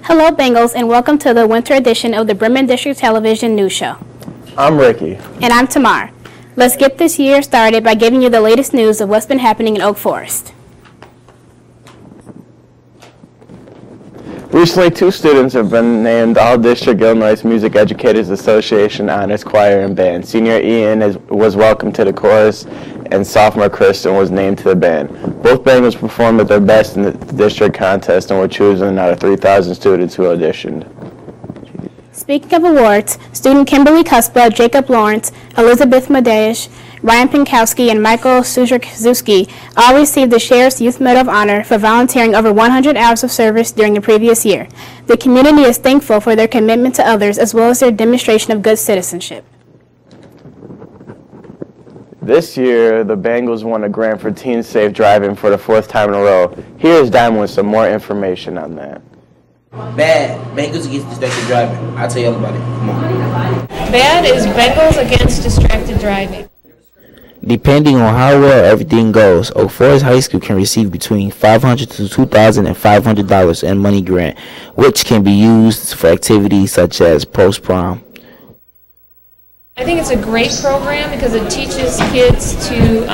Hello, Bengals, and welcome to the winter edition of the Bremen District Television News Show. I'm Ricky. And I'm Tamar. Let's get this year started by giving you the latest news of what's been happening in Oak Forest. Recently, 2 students have been named All-District Illinois Music Educators Association Honors Choir and Band. Senior Ian was welcomed to the chorus, and sophomore Kristen was named to the band. Both Bengals performed at their best in the district contest and were chosen out of 3,000 students who auditioned. Speaking of awards, student Kimberly Kuspa, Jacob Lawrence, Elizabeth Madesh, Ryan Pinkowski, and Michael Suzerczewski all received the Sheriff's Youth Medal of Honor for volunteering over 100 hours of service during the previous year. The community is thankful for their commitment to others as well as their demonstration of good citizenship. This year, the Bengals won a grant for teen safe driving for the 4th time in a row. Here's Diamond with some more information on that. Bad. Bengals against distracted driving. I'll tell you all about it. Come on. Bad is Bengals against distracted driving. Depending on how well everything goes, Oak Forest High School can receive between $500 to $2,500 in money grant, which can be used for activities such as post-prom. I think it's a great program because it teaches kids to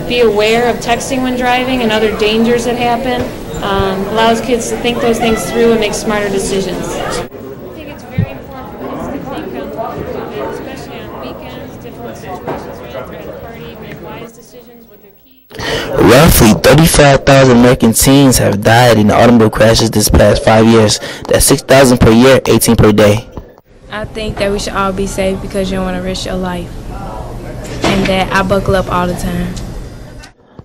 be aware of texting when driving and other dangers that happen. Allows kids to think those things through and make smarter decisions. I think it's very important for kids to think on what they're doing, especially on weekends, different situations where they're at a party, make wise decisions with their keys. Roughly 35,000 American teens have died in automobile crashes this past 5 years. That's 6,000 per year, 18 per day. I think that we should all be safe because you don't want to risk your life. And that I buckle up all the time.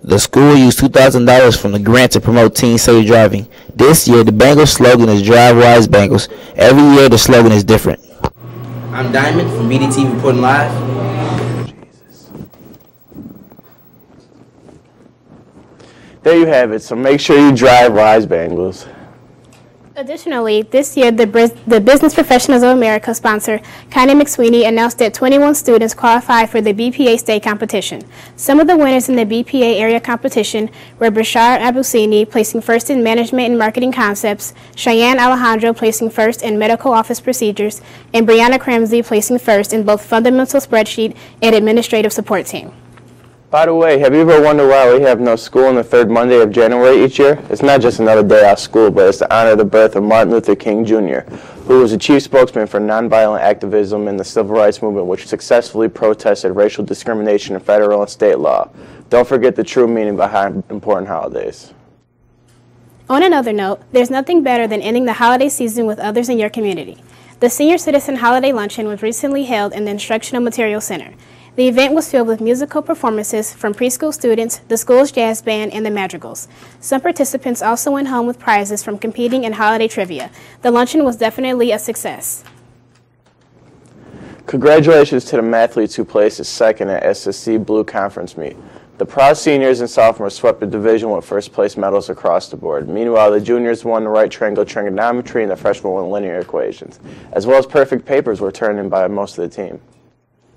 The school used $2,000 from the grant to promote teen safe driving. This year, the Bengals slogan is Drive Wise Bengals. Every year, the slogan is different. I'm Diamond from BDTV reporting live. There you have it, so make sure you drive wise, Bengals. Additionally, this year, the Business Professionals of America sponsor, Connie McSweeney, announced that 21 students qualified for the BPA state competition. Some of the winners in the BPA area competition were Bashar Abusini, placing first in Management and Marketing Concepts, Cheyenne Alejandro placing first in Medical Office Procedures, and Brianna Cramsey placing first in both Fundamental Spreadsheet and Administrative Support Team. By the way, have you ever wondered why we have no school on the 3rd Monday of January each year? It's not just another day off school, but it's to honor the birth of Martin Luther King Jr., who was the chief spokesman for nonviolent activism in the civil rights movement, which successfully protested racial discrimination in federal and state law. Don't forget the true meaning behind important holidays. On another note, there's nothing better than ending the holiday season with others in your community. The Senior Citizen Holiday Luncheon was recently held in the Instructional Materials Center. The event was filled with musical performances from preschool students, the school's jazz band, and the Madrigals. Some participants also went home with prizes from competing in holiday trivia. The luncheon was definitely a success. Congratulations to the mathletes who placed second at SSC Blue Conference meet. The proud seniors and sophomores swept the division with first-place medals across the board. Meanwhile, the juniors won the right triangle trigonometry and the freshmen won linear equations, as well as perfect papers were turned in by most of the team.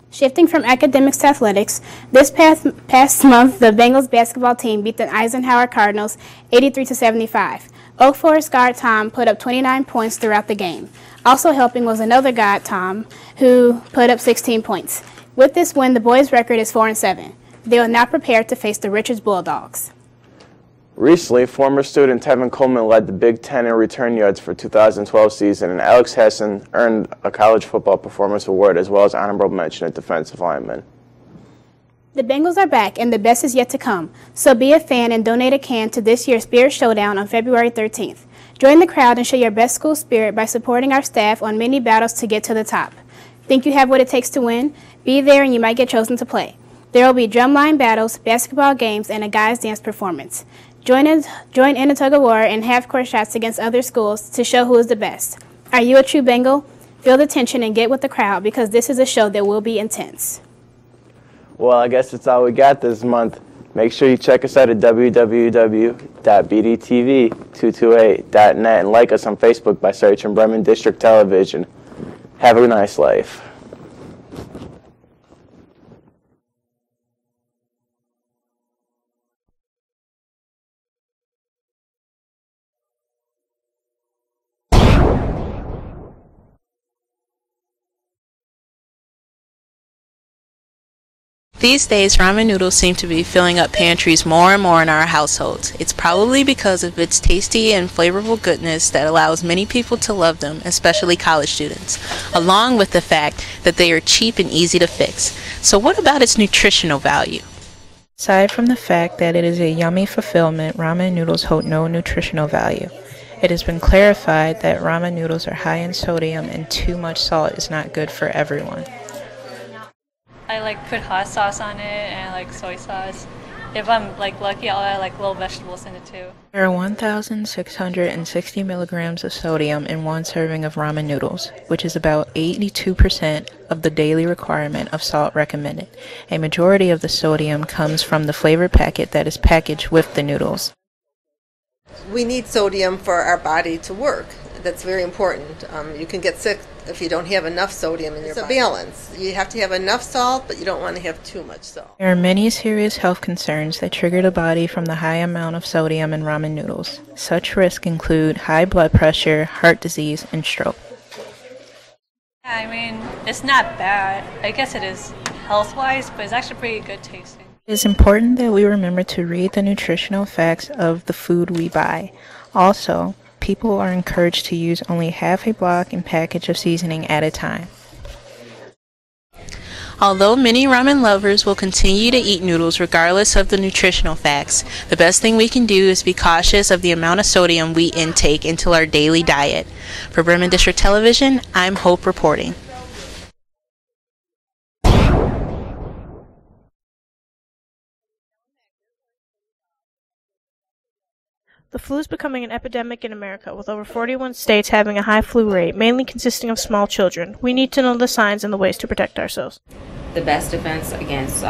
Shifting from academics to athletics, this past month, the Bengals basketball team beat the Eisenhower Cardinals 83-75. Oak Forest guard Tom put up 29 points throughout the game. Also helping was another guard, Tom, who put up 16 points. With this win, the boys' record is 4-7. They are now prepared to face the Richards Bulldogs. Recently, former student Tevin Coleman led the Big Ten in return yards for 2012 season, and Alex Hessen earned a College Football Performance Award as well as honorable mention at defensive lineman. The Bengals are back, and the best is yet to come. So be a fan and donate a can to this year's Spirit Showdown on February 13th. Join the crowd and show your best school spirit by supporting our staff on many battles to get to the top. Think you have what it takes to win? Be there and you might get chosen to play. There will be drumline battles, basketball games, and a guys' dance performance. Join in a tug-of-war and half-court shots against other schools to show who is the best. Are you a true Bengal? Feel the tension and get with the crowd because this is a show that will be intense. Well, I guess that's all we got this month. Make sure you check us out at www.bdtv228.net and like us on Facebook by searching Bremen District Television. Have a nice life. These days, ramen noodles seem to be filling up pantries more and more in our households. It's probably because of its tasty and flavorful goodness that allows many people to love them, especially college students, along with the fact that they are cheap and easy to fix. So what about its nutritional value? Aside from the fact that it is a yummy fulfillment, ramen noodles hold no nutritional value. It has been clarified that ramen noodles are high in sodium and too much salt is not good for everyone. I put hot sauce on it and soy sauce. If I'm lucky, I'll add little vegetables in it too. There are 1,660 milligrams of sodium in one serving of ramen noodles, which is about 82% of the daily requirement of salt recommended. A majority of the sodium comes from the flavor packet that is packaged with the noodles. We need sodium for our body to work. That's very important. You can get sick if you don't have enough sodium in your body. It's a balance. You have to have enough salt, but you don't want to have too much salt. There are many serious health concerns that trigger the body from the high amount of sodium in ramen noodles. Such risks include high blood pressure, heart disease, and stroke. It's not bad. I guess it is health-wise, but it's actually pretty good tasting. It is important that we remember to read the nutritional facts of the food we buy. Also, people are encouraged to use only half a block and package of seasoning at a time. Although many ramen lovers will continue to eat noodles regardless of the nutritional facts, the best thing we can do is be cautious of the amount of sodium we intake into our daily diet. For Bremen District Television, I'm Hope reporting. The flu is becoming an epidemic in America, with over 41 states having a high flu rate, mainly consisting of small children. We need to know the signs and the ways to protect ourselves. The best defense against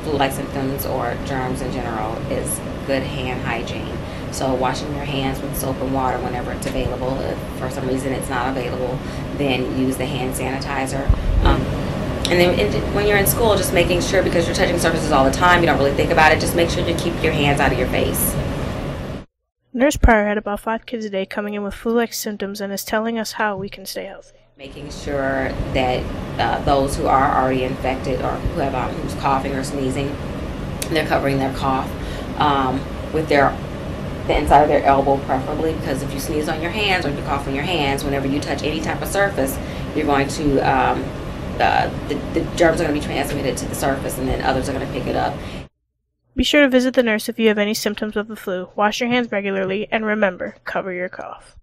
flu-like symptoms or germs in general is good hand hygiene. So washing your hands with soap and water whenever it's available. If for some reason it's not available, then use the hand sanitizer. And then when you're in school, just making sure, because you're touching surfaces all the time, you don't really think about it, just make sure you keep your hands out of your face. Nurse Pryor had about 5 kids a day coming in with flu-like symptoms and is telling us how we can stay healthy. Making sure that those who are already infected or who have who's coughing or sneezing, they're covering their cough with the inside of their elbow, preferably, because if you sneeze on your hands or you cough on your hands, whenever you touch any type of surface, you're going to the germs are going to be transmitted to the surface, and then others are going to pick it up. Be sure to visit the nurse if you have any symptoms of the flu. Wash your hands regularly, and remember, cover your cough.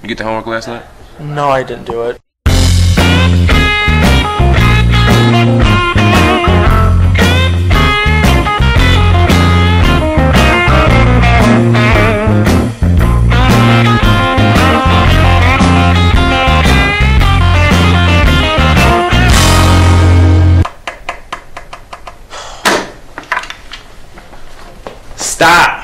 You get the homework last night? No, I didn't do it. Stop!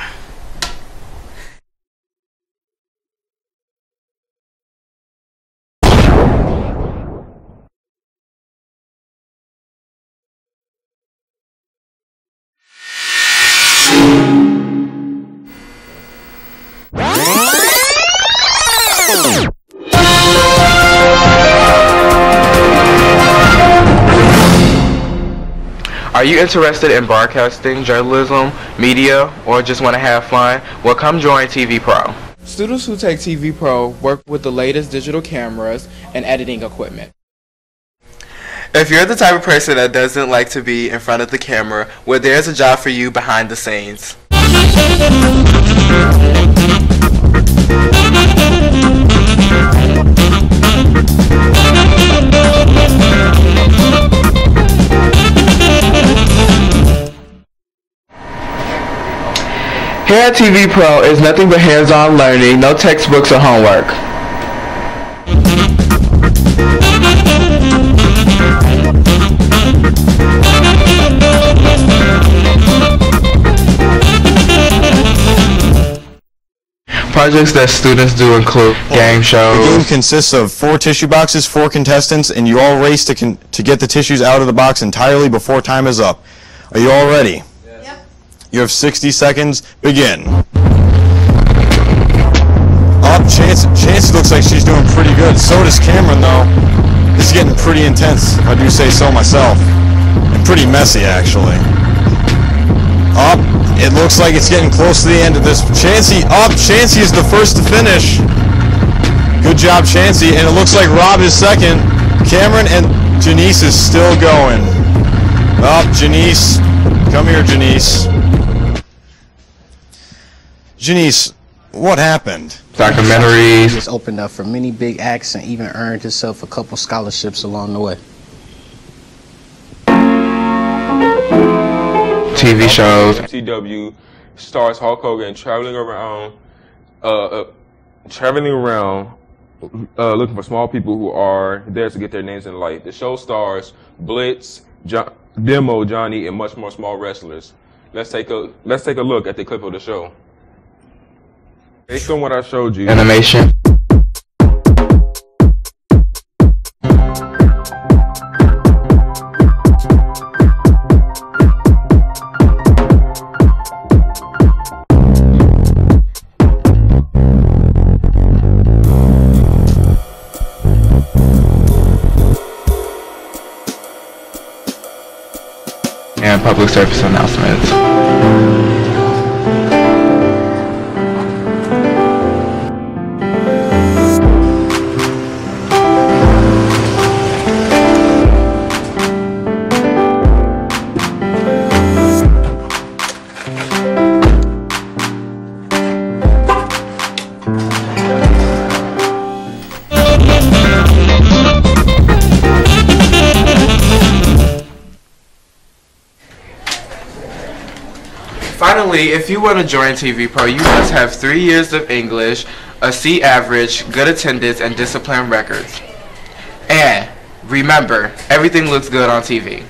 Are you interested in broadcasting, journalism, media, or just want to have fun? Well, come join TV Pro. Students who take TV Pro work with the latest digital cameras and editing equipment. If you're the type of person that doesn't like to be in front of the camera, well, there's a job for you behind the scenes. Here at TV Pro is nothing but hands-on learning, no textbooks or homework. Projects that students do include game shows. The game consists of 4 tissue boxes, 4 contestants, and you all race to get the tissues out of the box entirely before time is up. Are you all ready? Yes. Yep. You have 60 seconds. Begin. Chance looks like she's doing pretty good. So does Cameron, though. This is getting pretty intense, if I do say so myself. And pretty messy, actually. Up. It looks like it's getting close to the end of this. Chancey up. Chancey is the first to finish. Good job, Chancey. And it looks like Rob is second. Cameron and Janice is still going. Up, Janice. Come here, Janice. Janice, what happened? Documentaries. He's opened up for many big acts and even earned himself a couple scholarships along the way. TV shows. CW stars Hulk Hogan traveling around looking for small people who are there to get their names in the light. The show stars Blitz, Demo, Johnny, and much more small wrestlers. Let's take a look at the clip of the show. Based on what I showed you, Animation. And public service announcements. Finally, if you want to join TV Pro, you must have 3 years of English, a C average, good attendance, and disciplined records. And remember, everything looks good on TV.